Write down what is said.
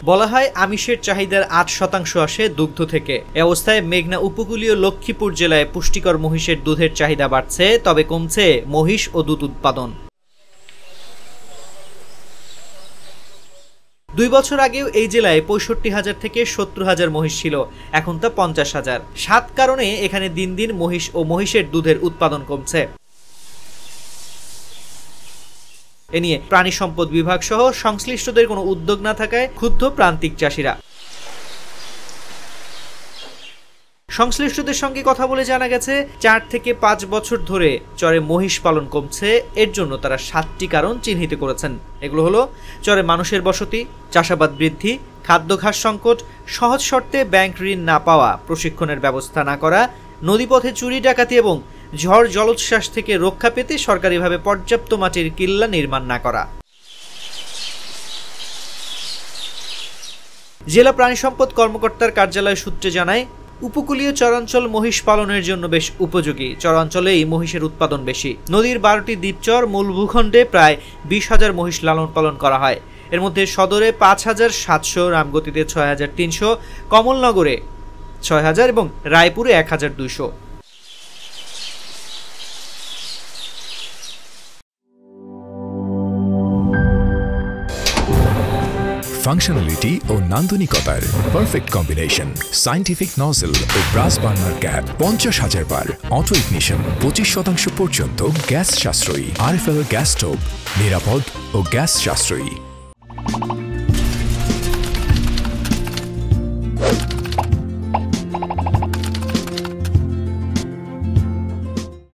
বলা হয় আমিষের চাহিদার ৮% আসে দুগ্ধ থেকে। এ অবস্থায় মেঘনা উপকূলীয় লক্ষ্মীপুর জেলায় পুষ্টিকর মহিষের দুধের চাহিদা বাড়ছে, তবে কমছে মহিষ ও দুধ উৎপাদন। 2 বছর আগেও এই জেলায় ৬৫,০০০ থেকে ৭০,০০০ মহিষ ছিল, এখন তা ৫০,০০০। ৭ কারণে এখানে দিন দিন মহিষ ও মহিষের দুধের উৎপাদন কমছে। এ নিয়ে প্রাণী সম্পদ বিভাগ সহ সংশ্লিষ্টদের কোনো উদ্যোগ না থাকায় ক্ষুব্ধ প্রান্তিক চাষিরা। সংশ্লিষ্টদের সঙ্গে কথা বলে জানা গেছে 4 থেকে 5 বছর ধরে চরে মহিষ পালন কমছে। এর জন্য তারা 7টি কারণ চিহ্নিত করেছেন। এগুলো হলো চরে মানুষের বসতি, চাষাবাদ বৃদ্ধি, খাদ্য ঘাস সংকট, সহজ শর্তে ব্যাংক ঋণ না পাওয়া, প্রশিক্ষণের ব্যবস্থা না করা, নদীপথে চুরি ডাকাতি এবং ঝড় জলোচ্ছ্বাস থেকে রক্ষা পেতে সরকারিভাবে পর্যাপ্ত মাটির কিল্লা নির্মাণ না করা। জেলা প্রাণী সম্পদ কর্মকর্তার কার্যালয় সূত্রে জানায়, উপকূলীয় চরাঞ্চল মহিষ পালনের জন্য বেশ উপযোগী। চরাঞ্চলেই মহিষের উৎপাদন বেশি। নদীর 12টি দ্বীপচর মূল ভূখণ্ডে প্রায় 20,000 মহিষ লালন পালন করা হয়। এর মধ্যে সদরে 5,700, রামগতিতে 6,300, কমলনগরে 6,000 এবং রায়পুরে 1,200। ফাংশনালিটি ও নান্দনিকতার পারফেক্ট কম্বিনেশন। সায়েন্টিফিক নজল ও ব্রাস বার্নার ক্যাপ 50,000 বার। অটো ইগনিশন 25% পর্যন্ত গ্যাস সাশ্রয়ী। RFL গ্যাস স্টোভ নিরাপদ ও গ্যাস সাশ্রয়ী।